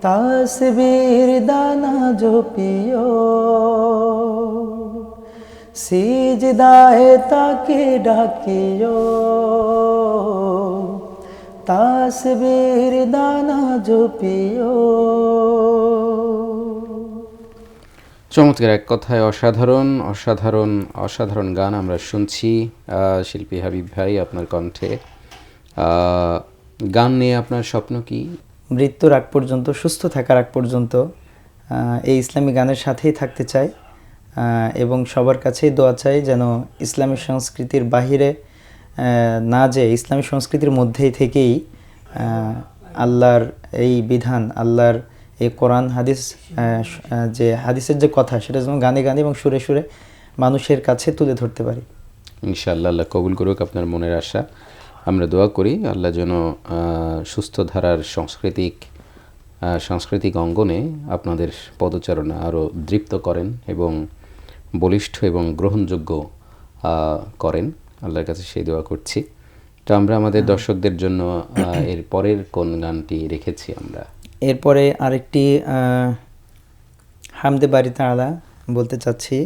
তাসবির দানা জপিও। সিজদায়ে তাকে ডাকিও, তাসবির দানা জপিও। চমৎকার, এক কথায় অসাধারণ অসাধারণ অসাধারণ গান আমরা শুনছি শিল্পী হাবিব ভাই আপনার কণ্ঠে। গান নিয়ে আপনার স্বপ্ন কি? মৃত্যুর আগ পর্যন্ত, সুস্থ থাকার আগ পর্যন্ত এই ইসলামী গানের সাথেই থাকতে চাই, এবং সবার কাছেই দোয়া চাই যেন ইসলামী সংস্কৃতির বাহিরে না যে ইসলামী সংস্কৃতির মধ্যেই থেকেই আল্লাহর এই বিধান, আল্লাহর এই কোরআন হাদিস, যে হাদিসের যে কথা, সেটা যেন গানে গানে এবং সুরে সুরে মানুষের কাছে তুলে ধরতে পারি। ইনশাআল্লাহ, আল্লাহ কবুল করুক আপনার মনের আশা। আমরা দোয়া করি আল্লাহ যেন সুস্থ ধারার সাংস্কৃতিক অঙ্গনে আপনাদের পদচারণা আরও দৃপ্ত করেন এবং বলিষ্ঠ এবং গ্রহণযোগ্য করেন। আল্লাহর কাছে সেই দোয়া করছি। তো আমরা আমাদের দর্শকদের জন্য এর পরের কোন গানটি রেখেছি? আমরা এরপরে আরেকটি হামদে বারি তাআলা বলতে চাচ্ছি।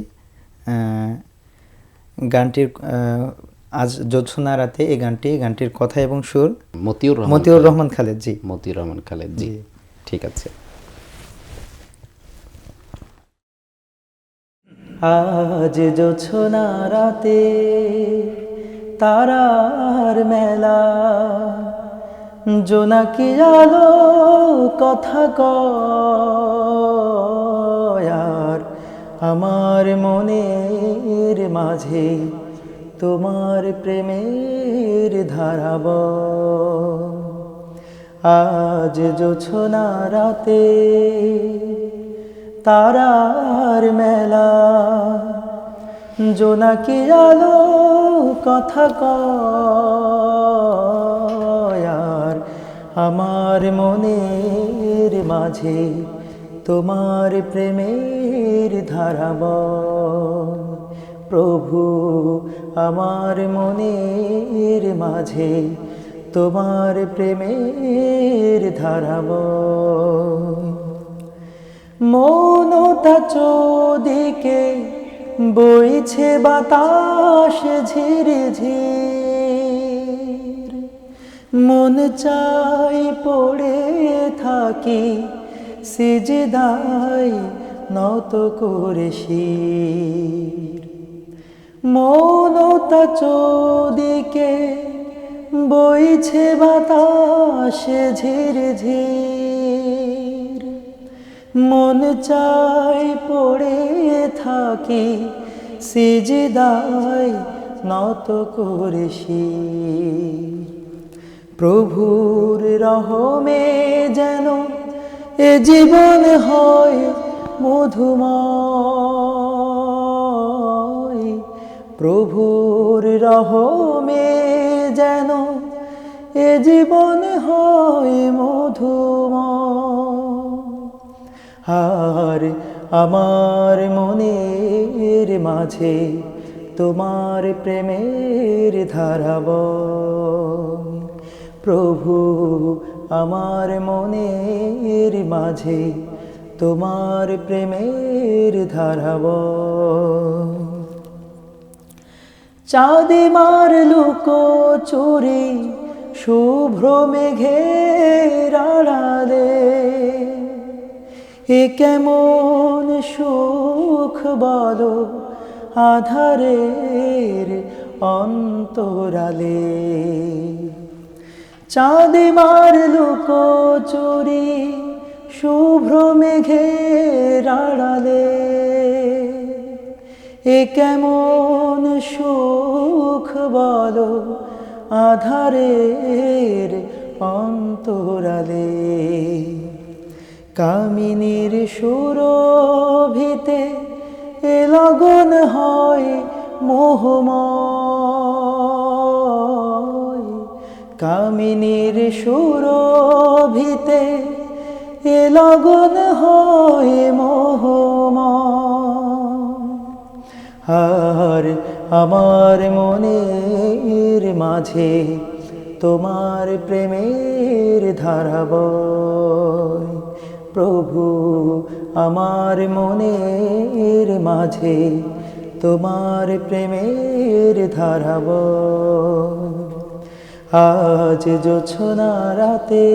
গানটির আজ জোছনা রাতে, এই গানটির কথা এবং সুর মতিউর রহমান খালেদ জি। মতিউর রহমান খালেদ জি, ঠিক আছে। আজ জোছনা রাতে তারার মেলা, জোনাকি আলো কথা কয়, আর আমার মনের মাঝে তোমার প্রেমের ধারা বয়। আজ জোছনা রাতে তারার মেলা, জোনাকি আলো কথা কয়, আর আমার মনের মাঝে তোমার প্রেমের ধারা বয়। প্রভু আমার মনের মাঝে তোমার প্রেমের ধারা বয়। মৌনতা চোদিকে বইছে বাতাস ঝিরে ঝির, মন চাই পড়ে থাকি সিজদায় নত করে শির। মৌনতা চৌদিকে বইছে বাতাসে ঝিরে ঝির। মন চায় পড়ে থাকি সিজদায় নত করে শির। প্রভুর রহমে যেন এ জীবন হয় মধুময়। প্রভুর রহমে যেন এ জীবন হয় মধুময়। আর আমার মনের মাঝে তোমার প্রেমের ধারা বয়। প্রভু আমার মনের মাঝে তোমার প্রেমের ধারা বয়। চাঁদে মারলো চুরি শুভ্র মেঘের আড়ালে। এ কেমন সুখ বলো আধারের অন্তরালে। চাঁদে মারলো চুরি শুভ্র মেঘের আড়ালে। এ কেমন সুখ বলো আধারের অন্তরালে। কামিনীর সুরভিতে এ লগন হয় মোহময়। কামিনীর সুরভিতে এ লগন হয় মোহময়। আর আমার মনের মাঝে তোমার প্রেমের ধারা বয়। প্রভু আমার মনের মাঝে তোমার প্রেমের ধারা বয়। আজ জোছনা রাতে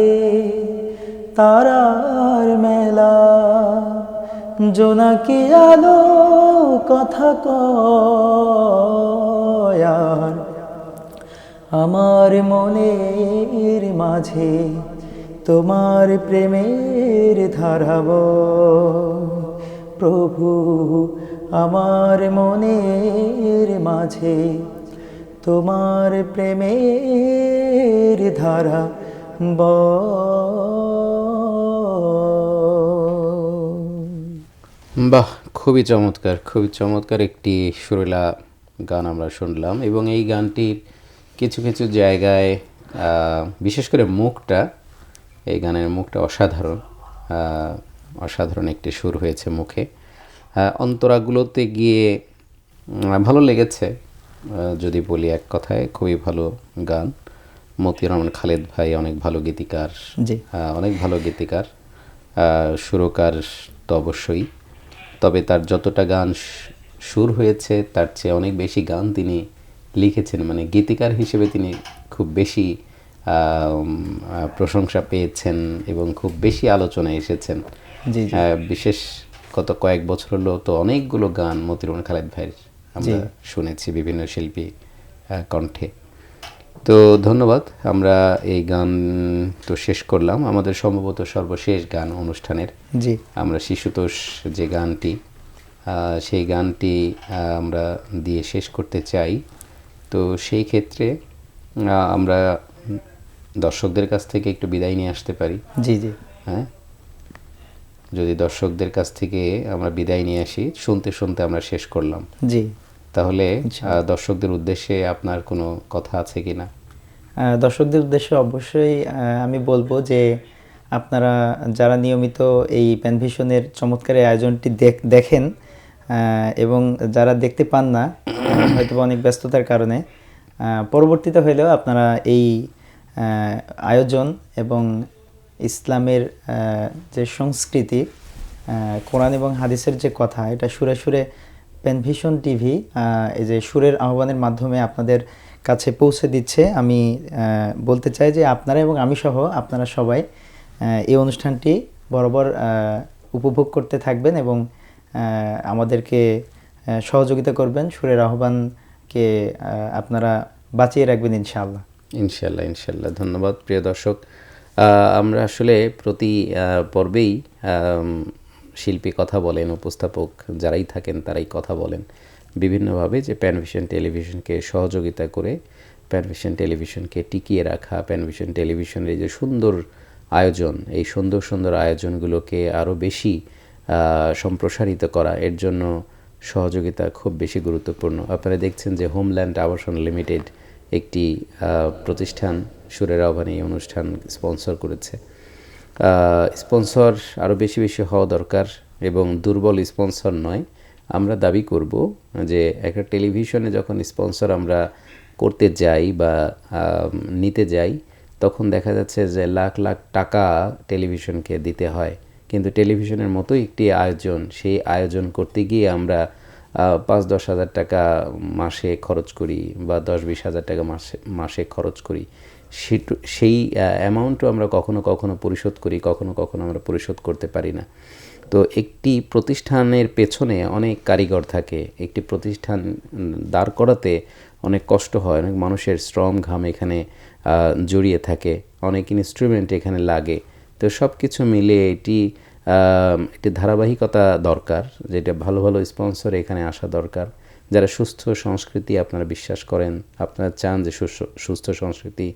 তারার মেলা। জোনাকি আলো কথা কয়। আর আমার মনের মাঝে তোমার প্রেমের ধারা বয়। প্রভু আমার মনের মাঝে তোমার প্রেমের ধারা বয়। বাহ, খুবই চমৎকার, খুবই চমৎকার একটি সুরেলা গান আমরা শুনলাম। এবং এই গানটির কিছু কিছু জায়গায় বিশেষ করে মুখটা, এই গানের মুখটা অসাধারণ, অসাধারণ একটি সুর হয়েছে মুখে। অন্তরাগুলোতে গিয়ে ভালো লেগেছে যদি বলি এক কথায়, খুবই ভালো গান। মতিউর রহমান খালেদ ভাই অনেক ভালো গীতিকার, অনেক ভালো গীতিকার, সুরকার তো অবশ্যই। তবে তার যতটা গান সুর হয়েছে তার চেয়ে অনেক বেশি গান তিনি লিখেছেন। মানে গীতিকার হিসেবে তিনি খুব বেশি প্রশংসা পেয়েছেন এবং খুব বেশি আলোচনায় এসেছেন। বিশেষ গত কয়েক বছর হলো তো অনেকগুলো গান মতিউর রহমান খালেদ ভাইয়ের আমরা শুনেছি বিভিন্ন শিল্পী কণ্ঠে। তো ধন্যবাদ। আমরা এই গান তো শেষ করলাম, আমাদের সম্ভবত সর্বশেষ গান অনুষ্ঠানের। আমরা শিশুতোষ যে গানটি, সেই গানটি আমরা দিয়ে শেষ করতে চাই। তো সেই ক্ষেত্রে আমরা দর্শকদের কাছ থেকে একটু বিদায় নিয়ে আসতে পারি। হ্যাঁ, যদি দর্শকদের কাছ থেকে আমরা বিদায় নিয়ে আসি, শুনতে শুনতে আমরা শেষ করলাম, তাহলে দর্শকদের উদ্দেশ্যে আপনার কোনো কথা আছে কি না? দর্শকদের উদ্দেশ্যে অবশ্যই আমি বলবো যে আপনারা যারা নিয়মিত এই প্যানভিশনের চমৎকার আয়োজনটি দেখেন এবং যারা দেখতে পান না হয়তো অনেক ব্যস্ততার কারণে, পরবর্তীতে হলেও আপনারা এই আয়োজন এবং ইসলামের যে সংস্কৃতি, কোরআন এবং হাদিসের যে কথা, এটা সুরে সুরে প্যানভিশন টিভি এই যে সুরের আহ্বানের মাধ্যমে আপনাদের কাছে পৌঁছে দিচ্ছে। আমি বলতে চাই যে আপনারা এবং আমি সহ আপনারা সবাই এই অনুষ্ঠানটি বরাবর উপভোগ করতে থাকবেন এবং আমাদেরকে সহযোগিতা করবেন, সুরের আহ্বানকে আপনারা বাঁচিয়ে রাখবেন ইনশাআল্লাহ। ইনশাল্লাহ ইনশাল্লাহ। ধন্যবাদ প্রিয় দর্শক। আমরা আসলে প্রতি পর্বেই শিল্পী কথা বলেন, উপস্থাপক যারাই থাকেন তারাই কথা বলেন বিভিন্নভাবে যে প্যানভিশন টেলিভিশনকে সহযোগিতা করে প্যানভিশন টেলিভিশনকে টিকিয়ে রাখা, প্যানভিশন টেলিভিশনের এই যে সুন্দর আয়োজন, এই সুন্দর সুন্দর আয়োজনগুলোকে আরও বেশি সম্প্রসারিত করা, এর জন্য সহযোগিতা খুব বেশি গুরুত্বপূর্ণ। আপনারা দেখছেন যে হোমল্যান্ড আবাসন লিমিটেড একটি প্রতিষ্ঠান সুরের আহ্বানে এই অনুষ্ঠান স্পন্সর করেছে। স্পন্সর আরও বেশি বেশি হওয়া দরকার এবং দুর্বল স্পন্সর নয়। আমরা দাবি করব যে একটা টেলিভিশনে যখন স্পন্সর আমরা করতে যাই বা নিতে যাই, তখন দেখা যাচ্ছে যে লাখ লাখ টাকা টেলিভিশনকে দিতে হয়, কিন্তু টেলিভিশনের মতো একটি আয়োজন, সেই আয়োজন করতে গিয়ে আমরা 5-10 হাজার টাকা মাসে খরচ করি বা 10-20 হাজার টাকা মাসে খরচ করি। সেই অ্যামাউন্টও আমরা কখনো কখনো পরিশোধ করি, কখনো কখনো আমরা পরিশোধ করতে পারি না। তো একটি প্রতিষ্ঠানের পেছনে অনেক কারিগর থাকে, একটি প্রতিষ্ঠান দাঁড় করাতে অনেক কষ্ট হয়, অনেক মানুষের শ্রম ঘাম এখানে জড়িয়ে থাকে, অনেক ইনস্ট্রুমেন্ট এখানে লাগে। তো সব কিছু মিলে একটি ধারাবাহিকতা দরকার, যেটা ভালো ভালো স্পন্সর এখানে আসা দরকার, যারা সুস্থ সংস্কৃতি আপনারা বিশ্বাস করেন, আপনারা চান যে সুস্থ সংস্কৃতি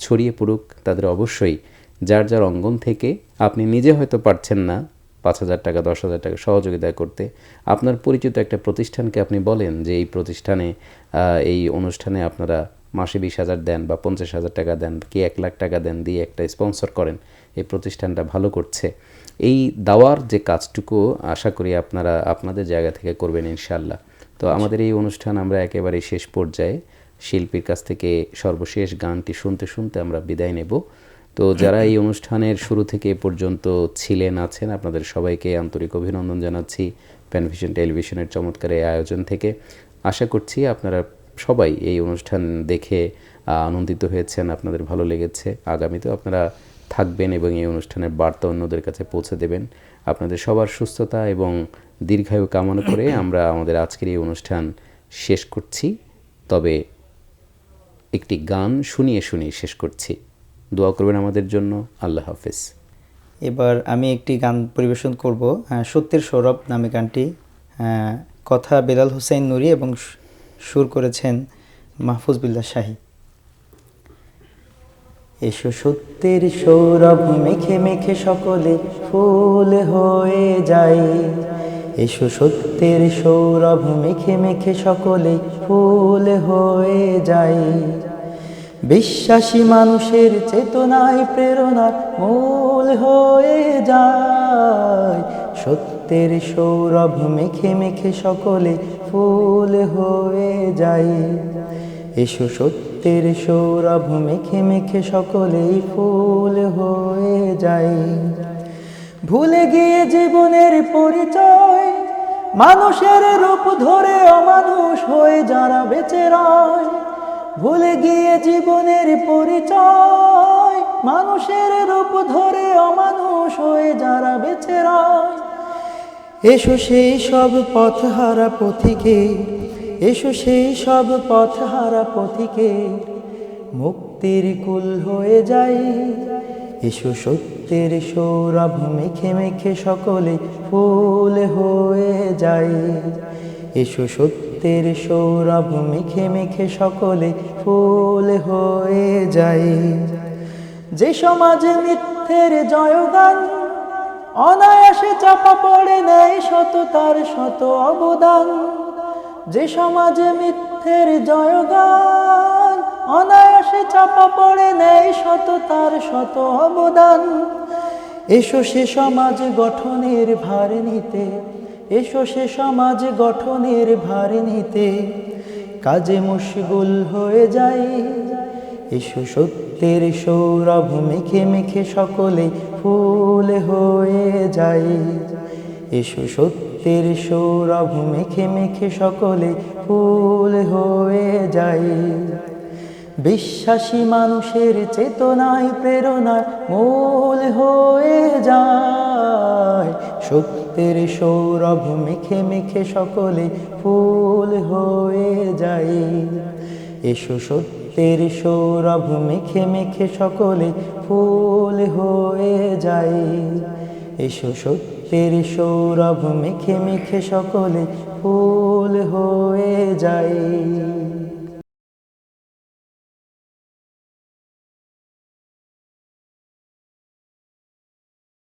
ছড়িয়ে পড়ুক, তাদের অবশ্যই যার যার অঙ্গন থেকে, আপনি নিজে হয়তো পারছেন না 5,000 টাকা 10,000 টাকা সহযোগিতা করতে, আপনার পরিচিত একটা প্রতিষ্ঠানকে আপনি বলেন যে এই প্রতিষ্ঠানে এই অনুষ্ঠানে আপনারা মাসে 20,000 দেন বা 50,000 টাকা দেন, কি 1 লাখ টাকা দেন, দিয়ে একটা স্পন্সর করেন, এই প্রতিষ্ঠানটা ভালো করছে। এই দাওয়ার যে কাজটুকু আশা করি আপনারা আপনাদের জায়গা থেকে করবেন ইনশাআল্লাহ। তো আমাদের এই অনুষ্ঠান আমরা একেবারে শেষ পর্যায়ে, শিল্পীর কাছ থেকে সর্বশেষ গানটি শুনতে শুনতে আমরা বিদায় নেব। তো যারা এই অনুষ্ঠানের শুরু থেকে এ পর্যন্ত ছিলেন আছেন, আপনাদের সবাইকে আন্তরিক অভিনন্দন জানাচ্ছি প্যানভিশন টেলিভিশনের চমৎকার এই আয়োজন থেকে। আশা করছি আপনারা সবাই এই অনুষ্ঠান দেখে আনন্দিত হয়েছেন, আপনাদের ভালো লেগেছে। আগামীতেও আপনারা থাকবেন এবং এই অনুষ্ঠানের বার্তা অন্যদের কাছে পৌঁছে দেবেন। আপনাদের সবার সুস্থতা এবং দীর্ঘায়ু কামনা করে আমরা আমাদের আজকের এই অনুষ্ঠান শেষ করছি। তবে একটি গান শুনিয়ে শুনিয়ে শেষ করছি। দোয়া করবেন আমাদের জন্য। আল্লাহ হাফেজ। এবার আমি একটি গান পরিবেশন করব, সত্যের সৌরভ নামে গানটি। কথা বেলাল হোসেন নুরি এবং সুর করেছেন মাহফুজ বিল্লাহ শাহী। এসো সত্যের সৌরভ মেখে মেখে সকলে ফুল হয়ে যায়, এসো সত্যের সৌরভ মেখে মেখে সকলে ফুল হয়ে যায়। বিশ্বাসী মানুষের চেতনায় প্রেরণার মূল হয়ে যায়, সত্যের সৌরভ মেখে মেখে সকলে ফুল হয়ে যায়। এসো সত্যের সৌরভ মেখে মেখে সকলেই ফুল হয়ে যায়। ভুলে গিয়ে জীবনের পরিচয়, মানুষের রূপ ধরে অমানুষ হয়ে যারা বেঁচে রয়। ভুলে গিয়ে জীবনের পরিচয়, মানুষের রূপ ধরে অমানুষ হয়ে যারা বেঁচে রয়। এসো সেই সব পথহারা পথিকে, এসো সেই সব পথহারা পথিকে মুক্তির কুল হয়ে যায়। এসো সত্যের সৌরভ মেখে মেখে সকলে ফুল হয়ে যায়, এসো সত্যের সৌরভ মেখে মেখে সকলে ফুল হয়ে যায়। যে সমাজে মিথ্যের জয়গান অনায়াসে চাপা পড়ে নেয় শত তার শত অবদান, যে সমাজে মিথ্যের জয়গান অনায়াসে চাপা পড়ে নেয় শত তার শত অবদান। এসো সে সমাজ গঠনের ভার নিতে, এসো সে সমাজ গঠনের ভার নিতে কাজে মশগুল হয়ে যায়। এসো সত্যের সৌরভ মেখে মেখে সকলে ফুল হয়ে যায়, এসো সত্যের সৌরভ মেখে মেখে সকলে ফুল হয়ে যায়। বিশ্বাসী মানুষের চেতনায় প্রেরণার মূল হয়ে যায়, সত্যের সৌরভ মেখে মেখে সকলে ফুল হয়ে যায়। এসো সত্যের সৌরভ মেখে মেখে সকলে ফুল হয়ে যায়। এসো সত্যের সৌরভ মেখে মেখে সকলে ফুল হয়ে যায়।